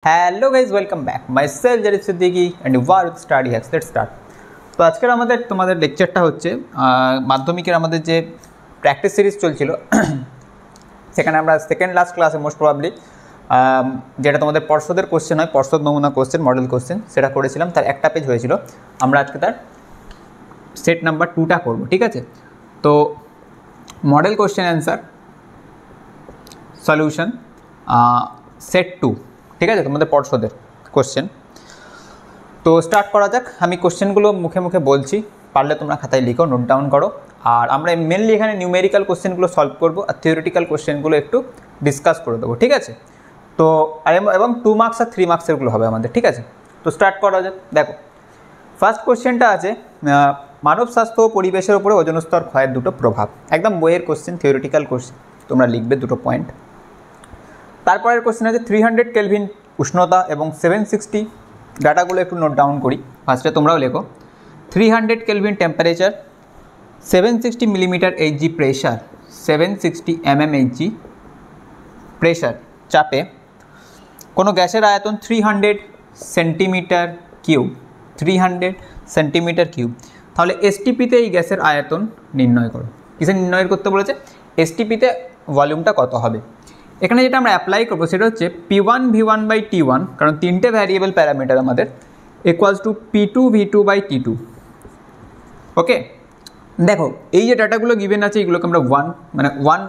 Hello guys, welcome back. Myself Zarif Siddiqui and you are with study hacks. Let's start. তো আজকের তোমাদের লেকচারটা হচ্ছে মাধ্যমিকের আমাদের যে প্র্যাকটিস সিরিজ চলছিল সেখানে আমরা সেকেন্ড লাস্ট ক্লাসে মোস্ট প্রবাবলি যেটা তোমাদের পর্ষদের কোশ্চেন হয়, পর্ষদ নমুনা কোশ্চেন, মডেল কোশ্চেন, সেটা করেছিলাম। তার একটা পেজ হয়েছিল। আমরা আজকে তার সেট নাম্বার 2টা করবো, ঠিক আছে? তো model question answer solution set 2, ঠিক আছে, তোমাদের পর্ষদের কোশ্চেন। তো স্টার্ট করা যাক। আমি কোশ্চেনগুলো মুখে মুখে বলছি, পারলে তোমরা খাতায় লিখো, নোট ডাউন করো। আর আমরা মেনলি এখানে নিউমেরিক্যাল কোশ্চেনগুলো সলভ করবো, আর থিওরিটিক্যাল কোশ্চেনগুলো একটু ডিসকাস করে দেবো, ঠিক আছে? তো এবং 2 মার্কস আর 3 মার্কসেরগুলো হবে আমাদের, ঠিক আছে? তো স্টার্ট করা যাক। দেখো, ফার্স্ট কোশ্চেনটা আছে মানব স্বাস্থ্য ও পরিবেশের উপরে ওজোন স্তর ক্ষয়ের দুটো প্রভাব। একদম বইয়ের কোশ্চেন, থিওরিটিক্যাল কোশ্চেন, তোমরা লিখবে দুটো পয়েন্ট। তারপরের কোশ্চেন আছে 300 কেলভিন উষ্ণতা এবং 760, ডাটাগুলো একটু নোট ডাউন করি, ফার্স্টে তোমরাও লেখো। 300 kelvin temperature, 760 millimetre HG pressure, 760 mmHg pressure, চাপে কোনো গ্যাসের আয়তন 300 সেন্টিমিটার কিউব, 300 সেন্টিমিটার কিউব। তাহলে এসটিপিতে এই গ্যাসের আয়তন নির্ণয় করো। কিসে নির্ণয় করতে বলেছে? এসটিপিতে ভলিউমটা কত হবে। এখানে যেটা আমরা অ্যাপ্লাই করবো সেটা হচ্ছে P1 V1 বাই T1, কারণ তিনটে ভ্যারিয়েবল প্যারামিটার আমাদের, equals to P2 V2 by T2। Okay, দেখো এই যে ডাটাগুলো গিভেন আছে এগুলোকে আমরা ওয়ান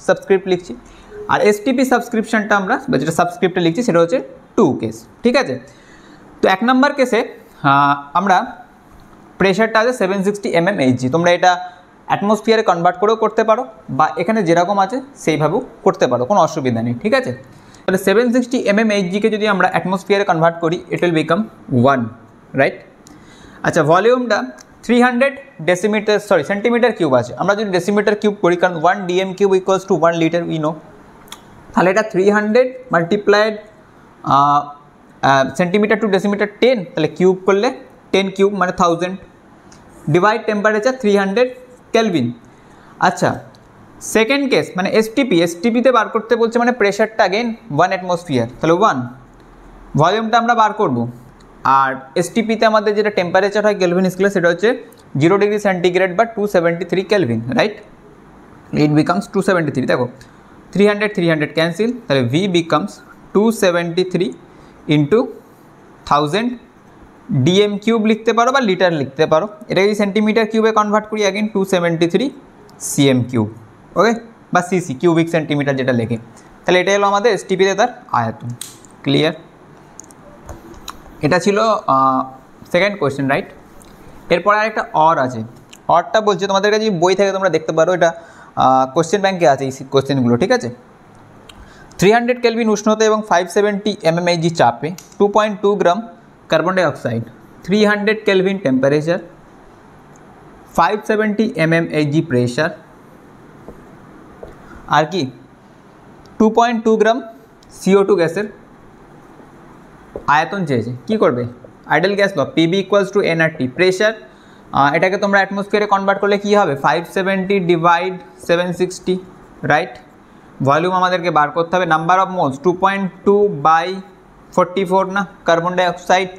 সাবস্ক্রিপ্ট লিখছি, আর এসটিপি সাবস্ক্রিপশনটা আমরা যেটা সাবস্ক্রিপ্টে লিখছি সেটা হচ্ছে 2 কেস, ঠিক আছে? তো 1 নম্বর কেসে আমরা প্রেশারটা আছে 760 mmHg। তোমরা এটা অ্যাটমসফিয়ারে কনভার্ট করেও করতে পারো, বা এখানে যেরকম আছে সেইভাবেও করতে পারো, কোনো অসুবিধা নেই, ঠিক আছে? তাহলে 760 mmHgকে যদি আমরা অ্যাটমসফিয়ারে কনভার্ট করি, ইট উইল বিকাম 1, রাইট? আচ্ছা, ভলিউমটা 300 সেন্টিমিটার কিউব আছে। আমরা যদি ডেসিমিটার কিউব করি, কারণ 1 dm cube equals to 1 litre we know, তাহলে এটা 300 মাল্টিপ্লাইড সেন্টিমিটার টু ডেসিমিটার 10, তাহলে কিউব করলে 10 কিউব মানে 1000, ডিভাইড টেম্পারেচার 300 কেলভিন। আচ্ছা, সেকেন্ড কেস মানে এসটিপিতে বার করতে বলছে, মানে প্রেশারটা अगेन 1 অ্যাটমসফিয়ার, তাহলে 1, ভলিউমটা আমরা বার করব। আর এসটিপিতে আমাদের যেটা টেম্পারেচার হয় কেলভিন স্কেলে, সেটা হচ্ছে 0 ডিগ্রি সেন্টিগ্রেড বা 273 কেলভিন, রাইট? It becomes 273। দেখো 300 ক্যান্সেল, তাহলে V becomes 273 into 1000 DM cube লিখতে পারো বা লিটার লিখতে পারো। এটা যদি সেন্টিমিটার কিউবে কনভার্ট করি, अगेन 273 সিএম কিউব, ওকে, বা সিসি কিউবিক সেন্টিমিটার যেটা লেখে। তাহলে এটা হলো আমাদের এসটিপিতে তার আয়তন। ক্লিয়ার? এটা ছিল সেকেন্ড কোয়েশ্চেন, রাইট? এরপরে আরেকটা অর আছে। অরটা বলছে, তোমাদের কাছে বই থেকে তোমরা দেখতে পারো, এটা কোয়েশ্চেন ব্যাংকে আছে এই কোয়েশ্চেনগুলো, ঠিক আছে? 300 কেলভিন উষ্ণতা এবং 570 mmHg চাপে 2.2 gram carbon dioxide, 300 kelvin temperature, 570 mmHg pressure, আর কি 2.2 গ্রাম CO2 গ্যাসের আয়তন চেয়েছে। কি করবে? Ideal gas law, PV equals to nRT। Pressure এটাকে তোমরা অ্যাটমসফিয়ারে কনভার্ট করলে কি হবে? 570 ডিভাইড 760, রাইট? ভলিউম আমাদেরকে বার করতে হবে। নাম্বার অফ মোলস 2.2 বাই 44 না, কার্বন ডাইঅক্সাইড।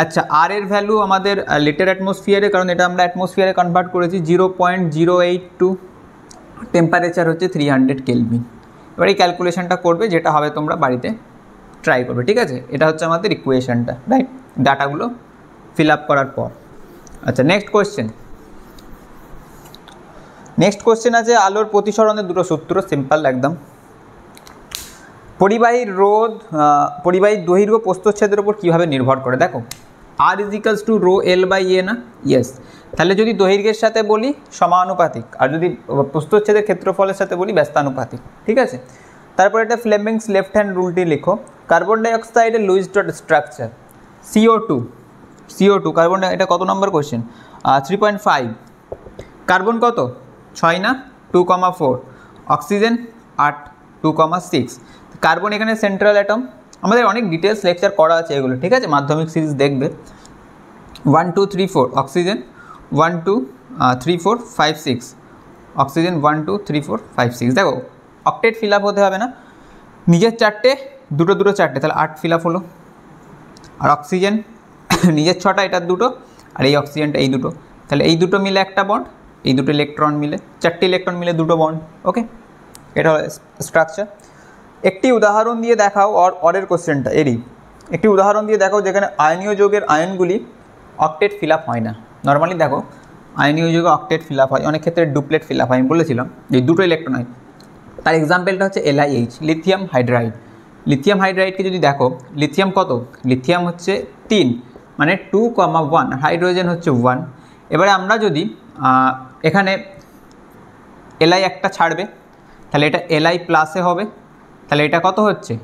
আচ্ছা, আর এর ভ্যালু আমাদের লিটার অ্যাটমসফিয়ারে, কারণ এটা আমরা অ্যাটমসফিয়ারে কনভার্ট করেছি, 0.082, টেম্পারেচার হচ্ছে 300 কেলভিন। এবার এই ক্যালকুলেশনটা করবে, যেটা হবে তোমরা বাড়িতে ট্রাই করবে, ঠিক আছে? এটা হচ্ছে আমাদের ইকুয়েশনটা, রাইট? ডাটাগুলো ফিল আপ করার পর। আচ্ছা, নেক্সট কোয়েশ্চেন আছে আলোর প্রতিসরণের দুটো সূত্র, সিম্পল একদম। পরিবাহীর দৈর্ঘ্য প্রস্থচ্ছেদের উপর কীভাবে নির্ভর করে? দেখো, R equals to rho L by A না? ইয়েস। তাহলে যদি দৈর্ঘ্যের সাথে বলি সমানুপাতিক, আর যদি প্রস্থচ্ছেদের ক্ষেত্রফলের সাথে বলি ব্যস্তানুপাতিক, ঠিক আছে? তারপর এটা ফ্লেমিংস লেফট হ্যান্ড রুলটি লিখো। কার্বন ডাইঅক্সাইডের Lewis dot structure, CO2 carbon, এটা কত নম্বর কোয়েশ্চেন? 3.5। কার্বন কত? 6 না? 2,4। অক্সিজেন 8, 2,6। কার্বন এখানে সেন্ট্রাল অ্যাটম। আমাদের অনেক ডিটেলস লেকচার করা আছে এগুলো, ঠিক আছে? মাধ্যমিক সিরিজ দেখবে। 1 2 3 4 অক্সিজেন, 1 2 3 4 5 6 অক্সিজেন, 1 2 3 4 5 6। দেখো অক্টেট ফিল আপ হতে হবে না, নিজের চারটে দুটো দুটো চারটে, তাহলে 8 ফিল আপ হলো। আর অক্সিজেন নিজের 6টা, এটার দুটো, আর এই অক্সিজেনটা এই দুটো, তাহলে এই দুটো মিলে একটা বন্ড, এই দুটো ইলেকট্রন মিলে 4টে ইলেকট্রন মিলে দুটো বন্ড। ওকে, এটা স্ট্রাকচার। একটি উদাহরণ দিয়ে দেখাও, অরের কোশ্চেনটা এরই, একটি উদাহরণ দিয়ে দেখাও যেখানে আয়নীয় যৌগের আয়নগুলি অক্টেট ফিল আপ হয় না। নর্মালি দেখো আয়নীয় যৌগে অক্টেট ফিল আপ হয়, অনেক ক্ষেত্রে ডুপ্লেট ফিল আপ হয়। আমি বলেছিলাম যে দুটো ইলেকট্রন হয়। তার এক্সাম্পলটা হচ্ছে LiH, লিথিয়াম হাইড্রাইড। লিথিয়াম হাইড্রাইডকে যদি দেখো, লিথিয়াম কত, লিথিয়াম হচ্ছে 3, মানে 2,1, হাইড্রোজেন হচ্ছে 1। এবারে আমরা যদি এখানে Li একটা ছাড়বে, তাহলে এটা Li প্লাসে হবে, তাহলে এটা কত হচ্ছে,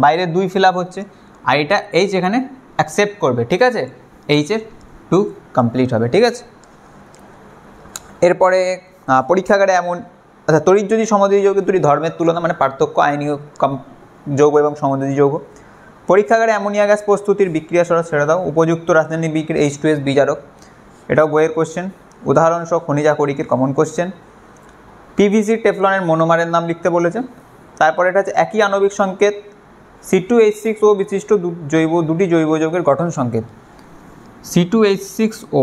বাইরে 2 ফিল আপ হচ্ছে, আর এটা H এখানে অ্যাকসেপ্ট করবে, ঠিক আছে, H-এর 2 কমপ্লিট হবে, ঠিক আছে। এরপরে পরীক্ষাগারে এমন, আচ্ছা, তড়িৎ যদি সমযোজী যৌগের দুটি ধর্মের তুলনা, মানে পার্থক্য আয়নীয় যৌগ এবং সমযোজী যৌগ। পরীক্ষাগারে অ্যামোনিয়া গ্যাস প্রস্তুতির বিক্রিয়া সরণ ছেড়ে দাও, উপযুক্ত রাসায়নিক বিক্রিয়া H2S বিজারক, এটাও বইয়ের কোশ্চেন। উদাহরণসহ খনিজ আকরিকের কমন কোশ্চেন। PVC টেফলনের মনোমারের নাম লিখতে বলেছে। তারপরে এটা হচ্ছে একই আণবিক সংকেত C2H6O বিশিষ্ট দুটি জৈব যৌগের গঠন সংকেত। C2H6O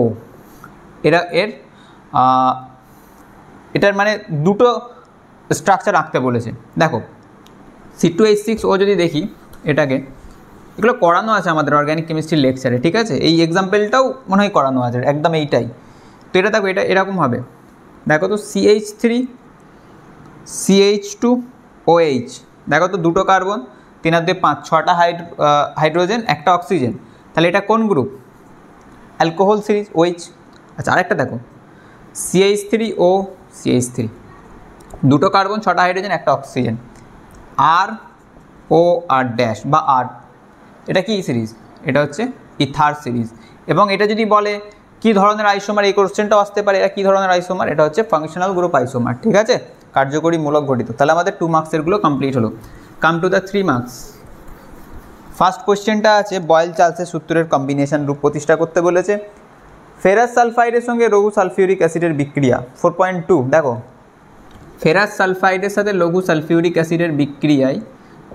এটার মানে দুটো স্ট্রাকচার আঁকতে বলেছে। দেখো C2H6O যদি দেখি এটাকে, এগুলো করানো আছে আমাদের অর্গ্যানিক কেমিস্ট্রি লেকচারে, ঠিক আছে, এই এক্সাম্পলটাও মনে হয় করানো আছে, একদম এইটাই। তো এটা দেখো, এটা এরকম হবে, দেখো তো CH3 CH2OH, দেখো তো দুটো কার্বন, 3 আর 2 5, 6টা হাইড্রোজেন, একটা অক্সিজেন, তাহলে এটা কোন গ্রুপ, অ্যালকোহল সিরিজ OH। আচ্ছা, আরেকটা দেখো CH3O CH3, দুটো কার্বন, 6টা হাইড্রোজেন, একটা অক্সিজেন, ROR ড্যাশ বা R, এটা কি সিরিজ, এটা হচ্ছে ইথার সিরিজ। এবং এটা যদি বলে কি ধরনের আইসোমার, এই কোশ্চেনটাও আসতে পারে, এটা কী ধরনের আইসোমার, এটা হচ্ছে ফাংশনাল গ্রুপ আইসোমার, ঠিক আছে, কার্যকরী মূলক গঠিত। তাহলে আমাদের 2 মার্কসেরগুলো কমপ্লিট হলো। Come to the 3 marks. First কোশ্চেনটা আছে বয়েল চার্লসের সূত্রের কম্বিনেশন রূপ প্রতিষ্ঠা করতে বলেছে। ফেরাস সালফাইডের সঙ্গে লঘু সালফিউরিক অ্যাসিডের বিক্রিয়া। 4.2 দেখো, ফেরাস সালফাইডের সাথে লঘু সালফিউরিক অ্যাসিডের বিক্রিয়ায়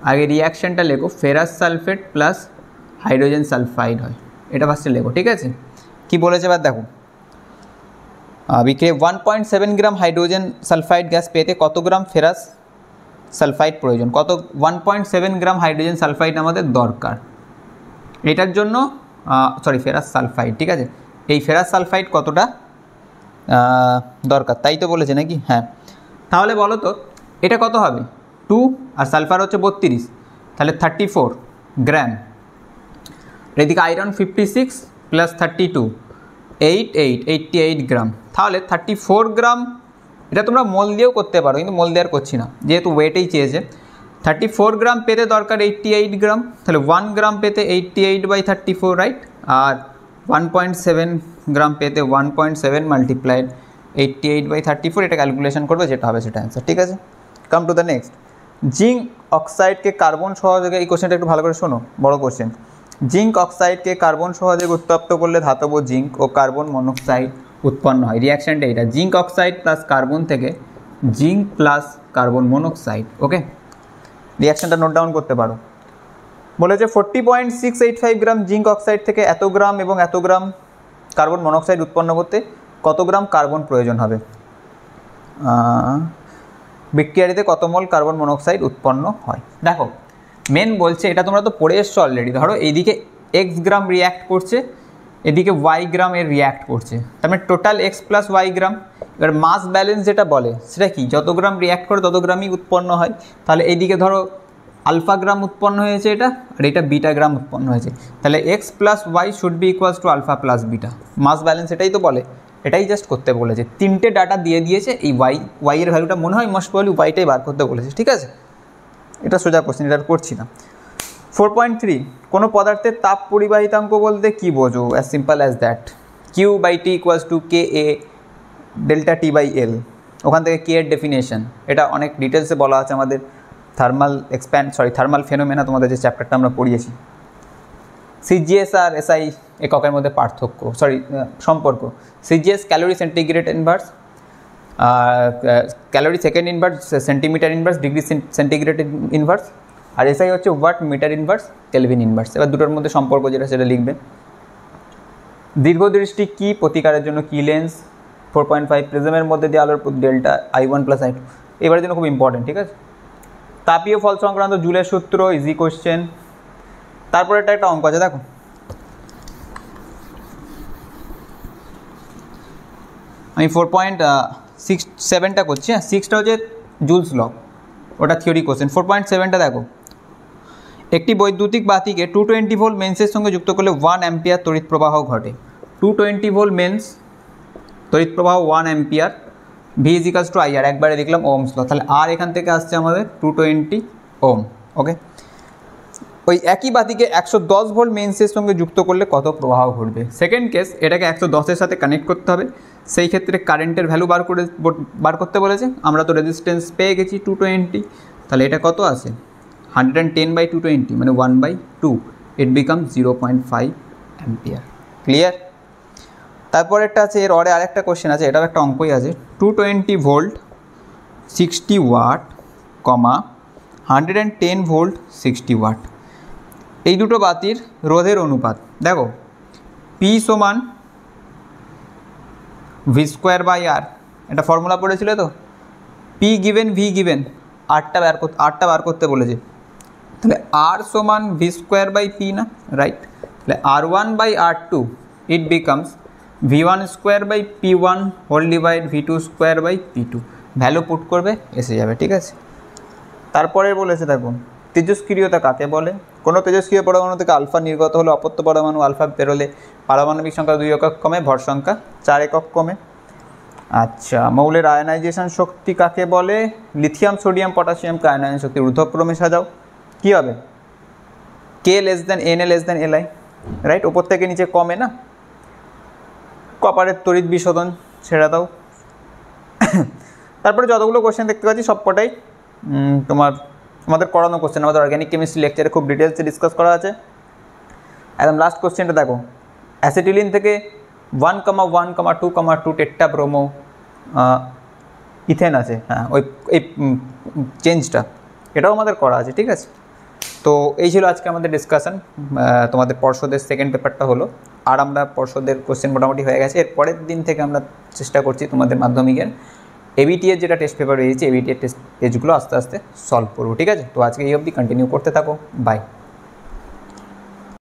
আগে রিয়াকশানটা লেখো, ferrous sulphate plus hydrogen sulphide হয়, এটা ফার্স্টে লেখো, ঠিক আছে। কি বলেছে এবার দেখো, বিক্রিয়া 1.7 গ্রাম হাইড্রোজেন সালফাইড গ্যাস পেতে কত গ্রাম ফেরাস সালফাইড প্রয়োজন, কত 1.7 গ্রাম হাইড্রোজেন সালফাইড আমাদের দরকার এটার জন্য, ফেরাস সালফাইড, ঠিক আছে, এই ফেরাস সালফাইড কতটা দরকার, তাই তো বলেছে নাকি, হ্যাঁ। তাহলে বলো তো এটা কত হবে, 2 আর সালফার হচ্ছে 32, তাহলে 34 গ্রাম। এদিকে আয়রন 56 প্লাস 32, 88 গ্রাম, তাহলে 34 গ্রাম। এটা তোমরা মোল দিয়েও করতে পারো, কিন্তু মোল দেওয়ার করছি না, যেহেতু ওয়েটেই চেয়েছে। 34 গ্রাম পেতে দরকার 88 গ্রাম, তাহলে 1 গ্রাম পেতে 88/34, রাইট। আর 1.7 গ্রাম পেতে 1.7 মাল্টিপ্লাইড 88/34, এটা ক্যালকুলেশন করবে, যেটা হবে সেটা অ্যান্সার, ঠিক আছে। Come to the next. Zinc অক্সাইডকে কার্বন সহযোগে, এই কোশ্চেনটা একটু ভালো করে শোনো, বড় কোশ্চেন। জিঙ্ক অক্সাইডকে কার্বন সহযোগে উত্তপ্ত করলে ধাতব জিঙ্ক ও কার্বন মনোক্সাইড উৎপন্ন হয়। রিয়াকশানটা এটা, জিঙ্ক অক্সাইড প্লাস কার্বন থেকে জিঙ্ক প্লাস কার্বন মনোক্সাইড। ওকে, রিয়াকশানটা নোট ডাউন করতে পারো। বলেছে 40.685 গ্রাম জিঙ্ক অক্সাইড থেকে এত গ্রাম এবং এত গ্রাম কার্বন মনোক্সাইড উৎপন্ন করতে কত গ্রাম কার্বন প্রয়োজন হবে, বিক্রিয়াটিতে কত মোল কার্বন মনোক্সাইড উৎপন্ন হয়। দেখো মেন বলছে, এটা তোমরা তো পড়ে এসছো অলরেডি, ধরো এইদিকে x গ্রাম রিয়্যাক্ট করছে, এদিকে y গ্রাম এর রিয়্যাক্ট করছে, তার মানে টোটাল x প্লাস y গ্রাম। এবার মাস ব্যালেন্স যেটা বলে সেটা কি, যত গ্রাম রিয়্যাক্ট করে তত গ্রামই উৎপন্ন হয়। তাহলে এইদিকে ধরো আলফা গ্রাম উৎপন্ন হয়েছে এটা, আর এটা বিটা গ্রাম উৎপন্ন হয়েছে, তাহলে x plus y should be equals to alpha plus beta. Mass balance এটাই তো বলে, এটাই জাস্ট করতে বলেছে। 3টে ডাটা দিয়ে দিয়েছে, এই y এর ভ্যালুটা মনে হয় মোস্ট প্রবাবলি y-টাই বার করতে বলেছে, ঠিক আছে। এটা সোজা কোশ্চেন, এটা করছি না। 4.3 কোনো পদার্থের তাপ পরিবাহিতাঙ্ক বলতে কি বোঝো, as simple as that, Q/T equals to KA delta T/L। ওখান থেকে K এর ডেফিনেশন, এটা অনেক ডিটেলসে বলা আছে আমাদের থার্মাল ফেনোমেনা, তোমাদের যে চ্যাপ্টারটা আমরা পড়িয়েছি। CGS আর SI এককের মধ্যে পার্থক্য, সম্পর্ক। CGS calorie centigrade inverse, calorie second inverse centimetre inverse degree centigrade inverse, আর এসআই হচ্ছে watt, metre inverse, kelvin inverse. এবার দুটোর মধ্যে সম্পর্ক যেটা সেটা লিখবে। দীর্ঘদৃষ্টি কি, প্রতিকারের জন্য কি লেন্স, 4.5 প্রিজমের মধ্যে দিয়ে আলোর ডেল্টা I1 + I2 এবারের জন্য খুব ইম্পর্টেন্ট, ঠিক আছে। তাপীয় ফল সংক্রান্ত জুলের সূত্র, ইজি কোশ্চেন। তারপরে একটা অঙ্ক আছে দেখো, আমি 4.67টা করছি, হ্যাঁ 6টা হচ্ছে জুলস ল, ওটা থিওরি কোশ্চেন। 4.7টা দেখো, একটি বৈদ্যুতিক বাতিকে 220 ভোল্ট মেন্সের সঙ্গে যুক্ত করলে 1 অ্যাম্পিয়ার তড়িৎ প্রবাহ ঘটে। 220 ভোল্ট মেন্স, তড়িৎ প্রবাহ 1 ampere, V equals to IR, একবারে দেখলাম ওহমস ল, তাহলে আর এখান থেকে আসছে আমাদের 220 ওহম। ওকে, ওই একই বাতিকে 110 ভোল্ট মেন্সের সঙ্গে যুক্ত করলে কত প্রবাহ ঘটবে। সেকেন্ড কেস, এটাকে 110-এর সাথে কানেক্ট করতে হবে, সেই ক্ষেত্রে কারেন্টের ভ্যালু বার করতে বলেছে। আমরা তো রেজিস্ট্যান্স পেয়ে গেছি 220, তাহলে এটা কত আছে 110/220 মানে 1/2, ইট বিকাম 0.5 অ্যাম্পিয়ার। ক্লিয়ার? তারপর একটা আছে, এর পরে আরেকটা কোশ্চেন আছে, এটাও একটা অঙ্কই আছে। 220 ভোল্ট 60 ওয়াট, 110 ভোল্ট 60 ওয়াট, এই দুটো বাতির রোধের অনুপাত দেখো, P সমান V²/R, এটা ফর্মুলা পড়েছিল তো, P গিভেন V গিভেন, আরটা বার করতে বলেছে, তাহলে R সমান V²/P না, রাইট। তাহলে R1/R2 it becomes V1²/P1 whole divide V2²/P2, value put করবে এসে যাবে, ঠিক আছে। তারপরে বলেছে দেখো, তেজস্ক্রিয়তা কাকে বলে? কোনো তেজস্ক্রিয় পরমাণু থেকে আলফা নির্গত হলে অপত্য পরমাণু আলফা বেরোলে পারমাণবিক সংখ্যা 2 একক কমে, ভর সংখ্যা 4 একক কমে। আচ্ছা, মৌলের আয়নাইজেশন শক্তি কাকে বলে? লিথিয়াম সোডিয়াম পটাশিয়ামকে আয়নায়ন শক্তি ঊর্ধ্বক্রমে সাজাও, কী হবে? K less than Na less than Li, right, ওপর থেকে নিচে কমে না। কপারের তড়িৎ বিশোধন ছেড়ে দাও। তারপরে যতগুলো কোশ্চেন দেখতে পাচ্ছি সবকটাই আমাদের করানো কোশ্চেন, আমাদের অর্গ্যানিক কেমিস্ট্রি লেকচারে খুব ডিটেলসে ডিসকাস করা আছে। একদম লাস্ট কোশ্চেনটা দেখো, অ্যাসিটিলিন থেকে 1,1,2,2 টেট্টা ব্রোমো ইথেন আছে, হ্যাঁ ওই এই চেঞ্জটা, এটাও আমাদের করা আছে, ঠিক আছে। তো এই ছিল আজকে আমাদের ডিসকাশন। তোমাদের পর্ষদের সেকেন্ড পেপারটা হলো, আর আমরা পর্ষদের কোশ্চেন মোটামুটি হয়ে গেছে। এর পরের দিন থেকে আমরা চেষ্টা করছি তোমাদের মাধ্যমিকের ABT এর যেটা টেস্ট পেপার রয়েছে, ABT এর টেস্ট পেজগুলো আস্তে আস্তে সলভ করবো, ঠিক আছে। তো আজকে এই অবধি, কন্টিনিউ করতে থাকো, বাই।